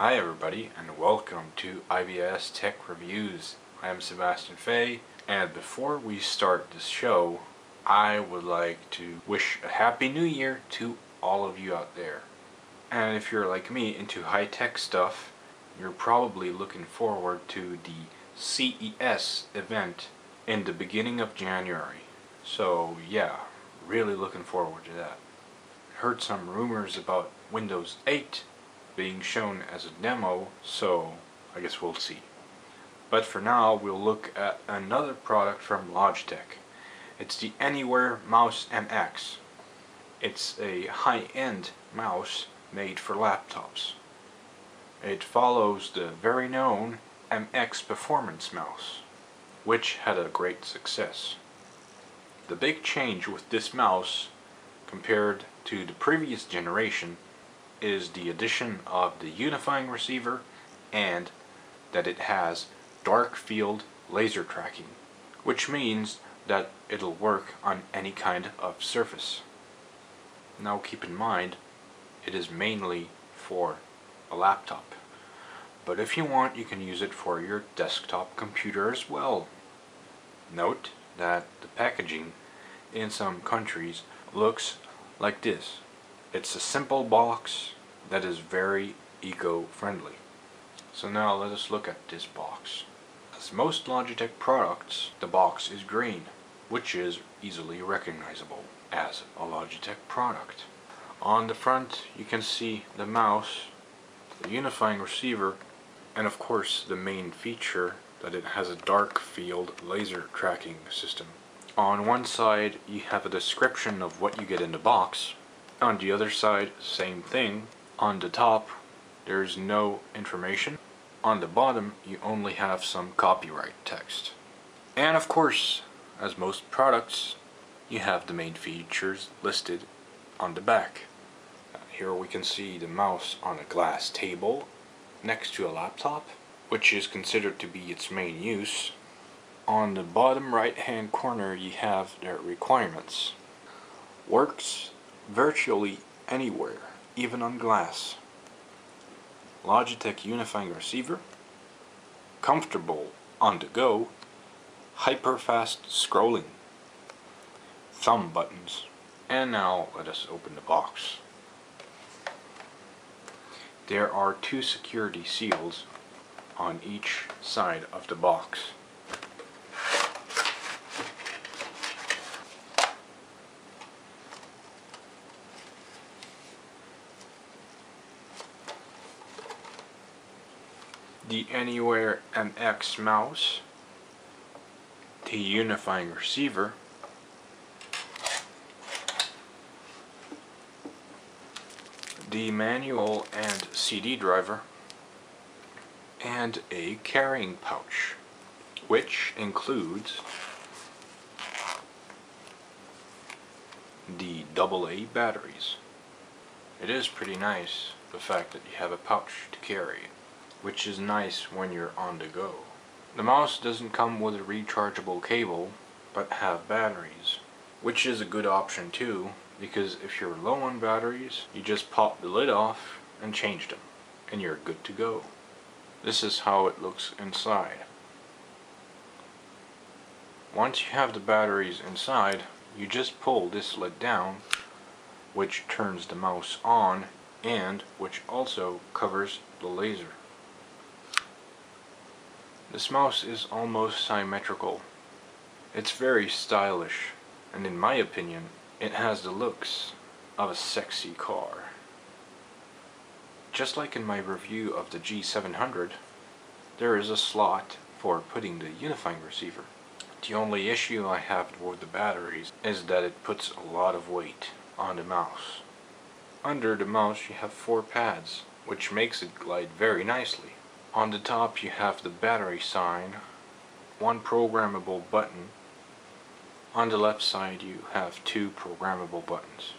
Hi everybody, and welcome to IBS Tech Reviews. I am Sebastian Fay, and before we start this show, I would like to wish a Happy New Year to all of you out there. And if you're like me into high-tech stuff, you're probably looking forward to the CES event in the beginning of January. So yeah, really looking forward to that. Heard some rumors about Windows 8 being shown as a demo, so I guess we'll see. But for now, we'll look at another product from Logitech. It's the Anywhere Mouse MX. It's a high-end mouse made for laptops. It follows the very known MX Performance mouse, which had a great success. The big change with this mouse compared to the previous generation is the addition of the unifying receiver and that it has dark field laser tracking, which means that it'll work on any kind of surface. Now keep in mind, it is mainly for a laptop, but if you want, you can use it for your desktop computer as well. Note that the packaging in some countries looks like this. It's a simple box that is very eco-friendly. So now let us look at this box. As most Logitech products, the box is green, which is easily recognizable as a Logitech product. On the front you can see the mouse, the unifying receiver, and of course the main feature that it has a dark field laser tracking system. On one side you have a description of what you get in the box. On the other side, same thing. On the top there's no information. On the bottom you only have some copyright text. And of course, as most products, you have the main features listed on the back. Here we can see the mouse on a glass table next to a laptop, which is considered to be its main use. On the bottom right hand corner you have the requirements. Works virtually anywhere, even on glass. Logitech unifying receiver. Comfortable on the go. Hyper fast scrolling. Thumb buttons. And now let us open the box. There are two security seals on each side of the box. The Anywhere MX mouse, the unifying receiver, the manual and CD driver, and a carrying pouch, which includes the AA batteries. It is pretty nice, the fact that you have a pouch to carry, which is nice when you're on the go. The mouse doesn't come with a rechargeable cable, but have batteries, which is a good option too, because if you're low on batteries, you just pop the lid off and change them, and you're good to go. This is how it looks inside. Once you have the batteries inside, you just pull this lid down, which turns the mouse on, and which also covers the laser. This mouse is almost symmetrical. It's very stylish, and in my opinion, it has the looks of a sexy car. Just like in my review of the G700, there is a slot for putting the unifying receiver. The only issue I have with the batteries is that it puts a lot of weight on the mouse. Under the mouse you have 4 pads, which makes it glide very nicely. On the top you have the battery sign, 1 programmable button. On the left side you have 2 programmable buttons.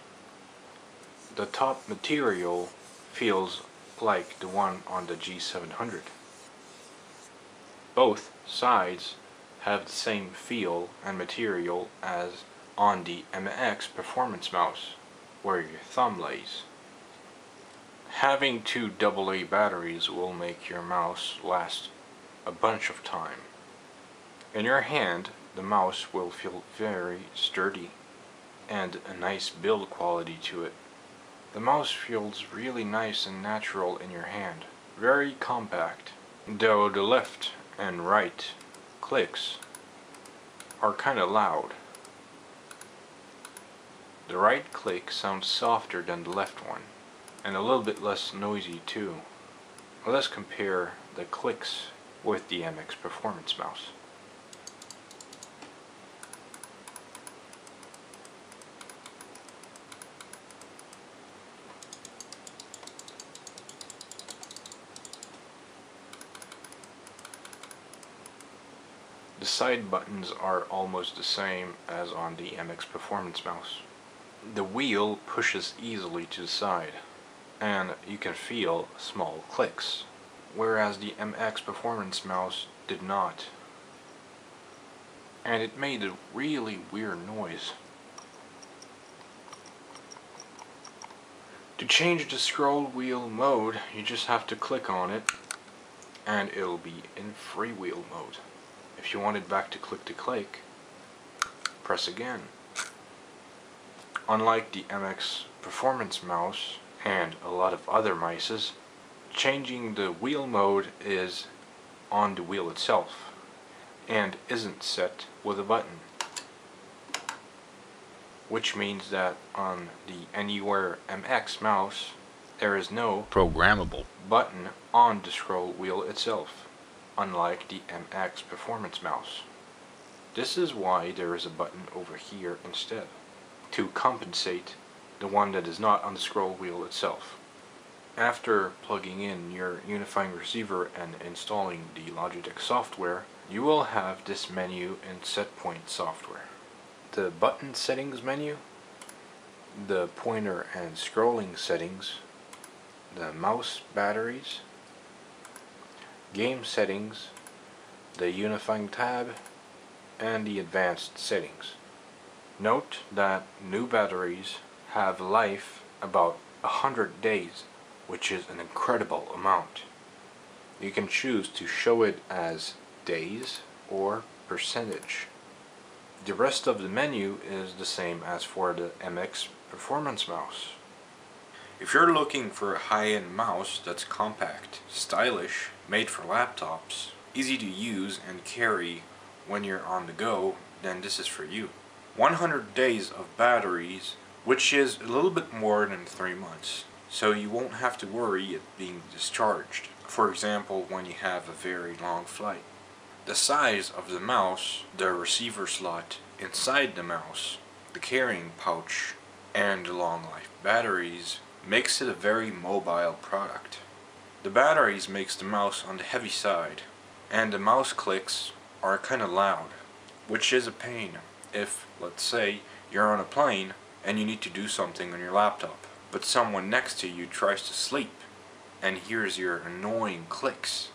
The top material feels like the one on the G700. Both sides have the same feel and material as on the MX Performance mouse, where your thumb lays. Having two AA batteries will make your mouse last a bunch of time. In your hand, the mouse will feel very sturdy and a nice build quality to it. The mouse feels really nice and natural in your hand, very compact, though the left and right clicks are kinda loud. The right click sounds softer than the left one, and a little bit less noisy too. Let's compare the clicks with the MX Performance mouse. The side buttons are almost the same as on the MX Performance mouse. The wheel pushes easily to the side, and you can feel small clicks, whereas the MX Performance mouse did not. And it made a really weird noise. To change the scroll wheel mode, you just have to click on it, and it'll be in freewheel mode. If you want it back to click, press again. Unlike the MX Performance mouse and a lot of other mices, changing the wheel mode is on the wheel itself and isn't set with a button. Which means that on the Anywhere MX mouse, there is no programmable button on the scroll wheel itself, unlike the MX Performance mouse. This is why there is a button over here instead, to compensate the one that is not on the scroll wheel itself. After plugging in your unifying receiver and installing the Logitech software, you will have this menu in Setpoint software. The button settings menu, the pointer and scrolling settings, the mouse batteries, game settings, the unifying tab, and the advanced settings. Note that new batteries have life about 100 days, which is an incredible amount. You can choose to show it as days or percentage. The rest of the menu is the same as for the MX Performance mouse. If you're looking for a high-end mouse that's compact, stylish, made for laptops, easy to use and carry when you're on the go, then this is for you. 100 days of batteries, which is a little bit more than 3 months, so you won't have to worry it being discharged. For example, when you have a very long flight. The size of the mouse, the receiver slot inside the mouse, the carrying pouch, and the long life batteries makes it a very mobile product. The batteries makes the mouse on the heavy side, and the mouse clicks are kinda loud, which is a pain if, let's say, you're on a plane and you need to do something on your laptop, but someone next to you tries to sleep and hears your annoying clicks.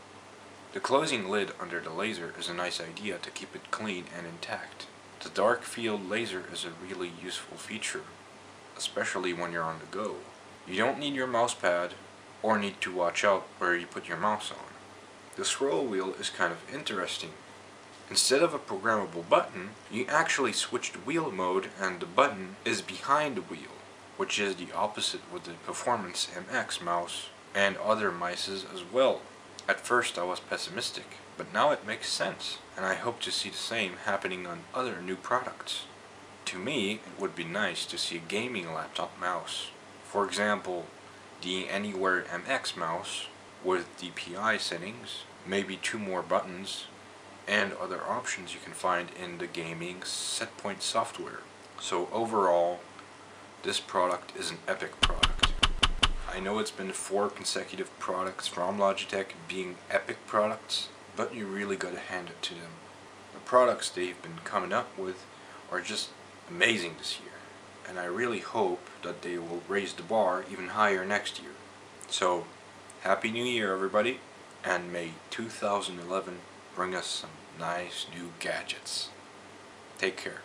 The closing lid under the laser is a nice idea to keep it clean and intact. The dark field laser is a really useful feature, especially when you're on the go. You don't need your mouse pad or need to watch out where you put your mouse on. The scroll wheel is kind of interesting. Instead of a programmable button, you actually switch the wheel mode and the button is behind the wheel, which is the opposite with the Performance MX mouse and other mices as well. At first I was pessimistic, but now it makes sense, and I hope to see the same happening on other new products. To me, it would be nice to see a gaming laptop mouse. For example, the Anywhere MX mouse with DPI settings, maybe 2 more buttons, and other options you can find in the gaming Setpoint software. So overall, this product is an epic product. I know it's been 4 consecutive products from Logitech being epic products, but you really gotta hand it to them. The products they've been coming up with are just amazing this year, and I really hope that they will raise the bar even higher next year. So, Happy New Year everybody, and may 2011 bring us some nice new gadgets. Take care.